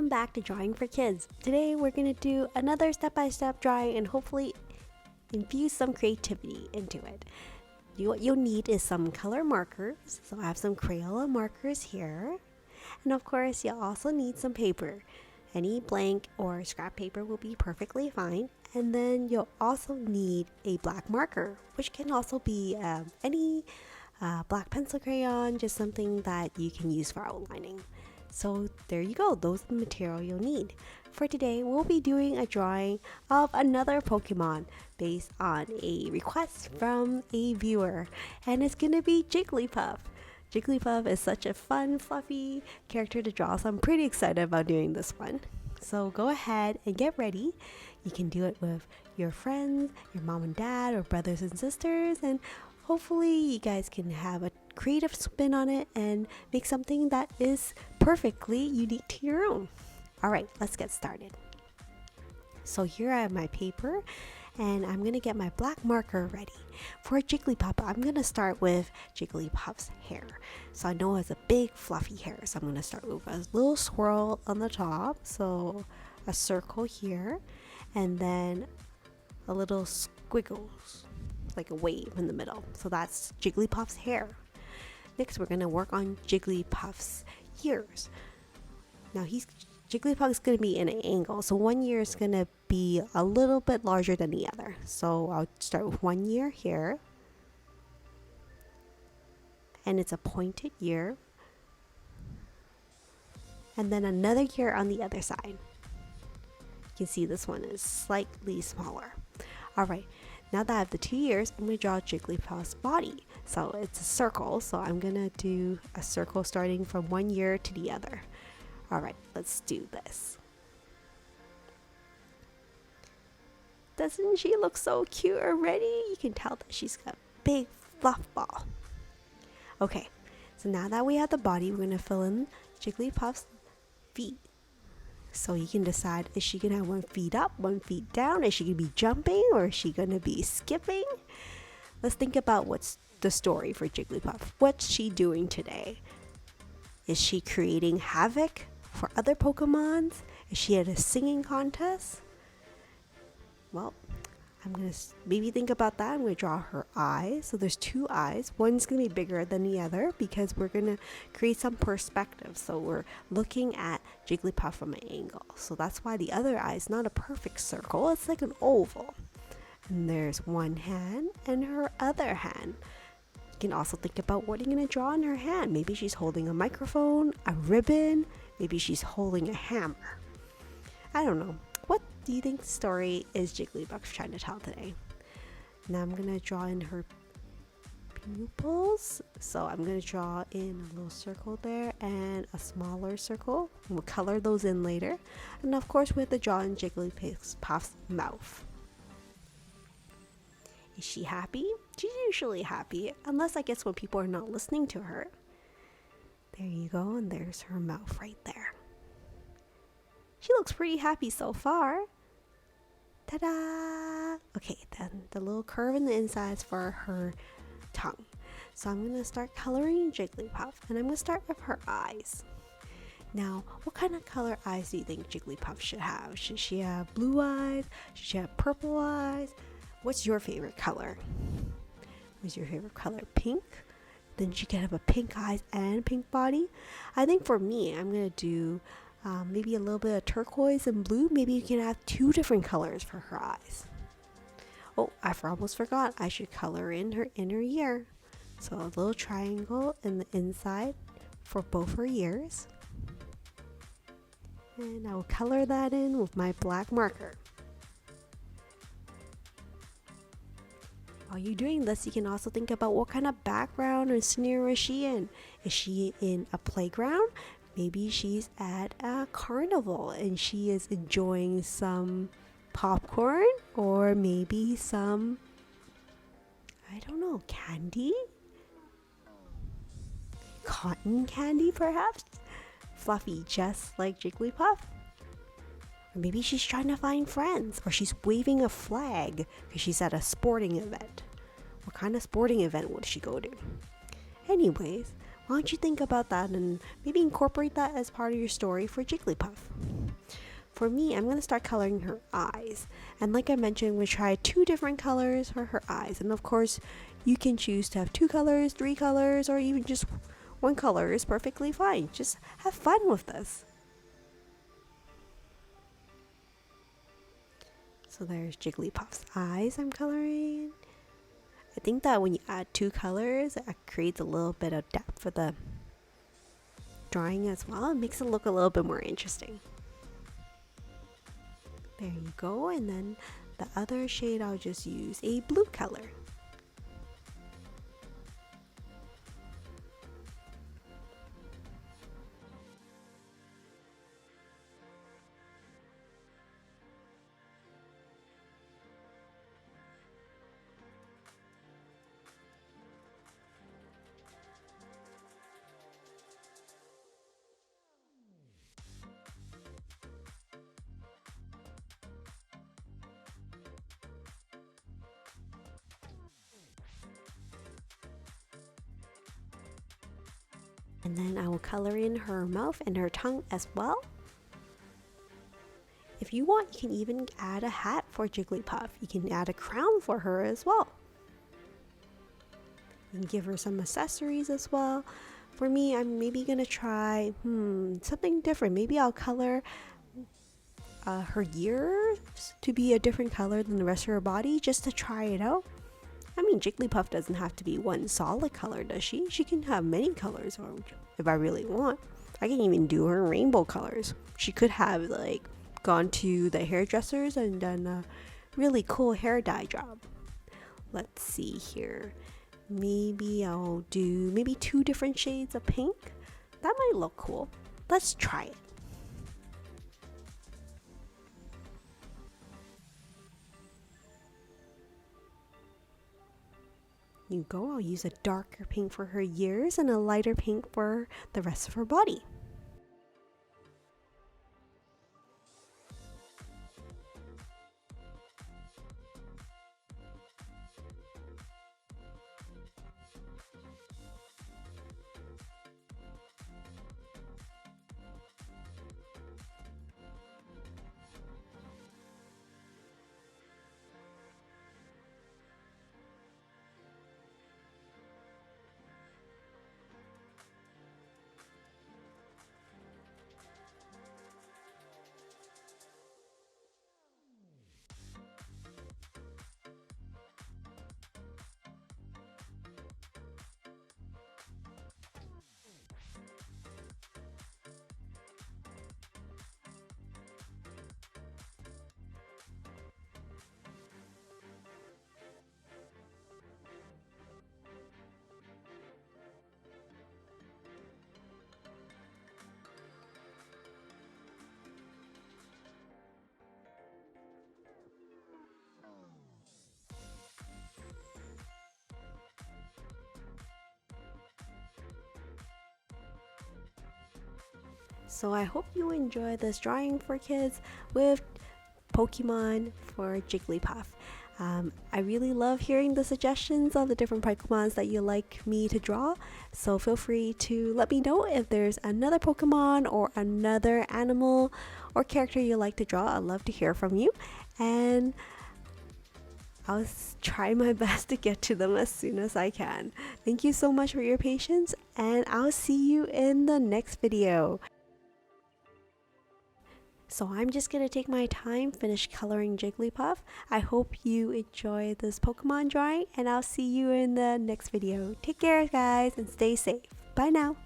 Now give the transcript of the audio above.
welcome back to Drawing for Kids. Today we're going to do another step-by-step drawing and hopefully infuse some creativity into it. What you'll need is some color markers. So I have some Crayola markers here. And of course you'll also need some paper. Any blank or scrap paper will be perfectly fine. And then you'll also need a black marker, which can also be any black pencil crayon, just something that you can use for outlining. So there you go, those are the material you'll need. For today, we'll be doing a drawing of another Pokemon based on a request from a viewer, and it's gonna be Jigglypuff. Jigglypuff is such a fun, fluffy character to draw, so I'm pretty excited about doing this one. So go ahead and get ready. You can do it with your friends, your mom and dad, or brothers and sisters, and hopefully you guys can have a creative spin on it and make something that is perfectly unique to your own. Alright, let's get started. So here I have my paper and I'm going to get my black marker ready. For Jigglypuff, I'm going to start with Jigglypuff's hair. So I know it has a big fluffy hair, so I'm going to start with a little swirl on the top, so a circle here, and then a little squiggles, like a wave in the middle. So that's Jigglypuff's hair. Next, we're going to work on Jigglypuff's ears. Now, Jigglypuff is going to be in an angle, so one ear is going to be a little bit larger than the other. So I'll start with one ear here, and it's a pointed ear, and then another ear on the other side. You can see this one is slightly smaller. Alright, now that I have the two ears, I'm going to draw Jigglypuff's body. So it's a circle, so I'm going to do a circle starting from one ear to the other. Alright, let's do this. Doesn't she look so cute already? You can tell that she's got a big fluff ball. Okay, so now that we have the body, we're going to fill in Jigglypuff's feet. So you can decide, is she going to have 1 foot up, 1 foot down? Is she going to be jumping or is she going to be skipping? Let's think about what's the story for Jigglypuff. What's she doing today? Is she creating havoc for other Pokemons? Is she at a singing contest? Well, I'm going to maybe think about that. I'm going to draw her eyes. So there's 2 eyes. One's going to be bigger than the other because we're going to create some perspective. So we're looking at Jigglypuff from an angle. So that's why the other eye is not a perfect circle. It's like an oval. And there's one hand and her other hand. You can also think about what you're going to draw in her hand. Maybe she's holding a microphone, a ribbon. Maybe she's holding a hammer. I don't know. What do you think story is Jigglypuff trying to tell today? Now I'm going to draw in her pupils. So I'm going to draw in a little circle there and a smaller circle. We'll color those in later. And of course we have to draw in Jigglypuff's mouth. Is she happy? She's usually happy, unless I guess when people are not listening to her. There you go, and there's her mouth right there. She looks pretty happy so far. Ta-da! Okay, then the little curve in the inside is for her tongue. So I'm going to start coloring Jigglypuff, and I'm going to start with her eyes. Now, what kind of color eyes do you think Jigglypuff should have? Should she have blue eyes? Should she have purple eyes? What's your favorite color? What's your favorite color? Pink? Then she can have a pink eyes and pink body. I think for me, I'm going to do maybe a little bit of turquoise and blue. Maybe you can have 2 different colors for her eyes. Oh, I almost forgot. I should color in her inner ear. So a little triangle in the inside for both her ears. And I will color that in with my black marker. While you're doing this, you can also think about what kind of background or scenario is she in. Is she in a playground? Maybe she's at a carnival and she is enjoying some popcorn or maybe some, I don't know, candy? Cotton candy perhaps? Fluffy, just like Jigglypuff? Or maybe she's trying to find friends, or she's waving a flag because she's at a sporting event. What kind of sporting event would she go to? Anyways, Why don't you think about that and maybe incorporate that as part of your story for Jigglypuff? For me, I'm going to start coloring her eyes. And like I mentioned, we tried 2 different colors for her eyes. And of course, you can choose to have 2 colors, 3 colors, or even just 1 color is perfectly fine. Just have fun with this. So there's Jigglypuff's eyes I'm coloring. I think that when you add 2 colors, it creates a little bit of depth for the drawing as well. It makes it look a little bit more interesting. There you go. And then the other shade, I'll just use a blue color. And then I will color in her mouth and her tongue as well. If you want, you can even add a hat for Jigglypuff. You can add a crown for her as well. You can give her some accessories as well. For me, I'm maybe gonna try something different. Maybe I'll color her ears to be a different color than the rest of her body just to try it out. I mean, Jigglypuff doesn't have to be one solid color, does she? She can have many colors, or if I really want. I can even do her rainbow colors. She could have like gone to the hairdressers and done a really cool hair dye job. Let's see here. Maybe I'll do 2 different shades of pink. That might look cool. Let's try it. You go, I'll use a darker pink for her ears and a lighter pink for the rest of her body. So I hope you enjoy this drawing for kids with Pokemon for Jigglypuff. I really love hearing the suggestions of the different Pokemons that you like me to draw. So feel free to let me know if there's another Pokemon or another animal or character you like to draw. I'd love to hear from you. And I'll try my best to get to them as soon as I can. Thank you so much for your patience, and I'll see you in the next video. So I'm just going to take my time, finish coloring Jigglypuff. I hope you enjoy this Pokemon drawing, and I'll see you in the next video. Take care, guys, and stay safe. Bye now.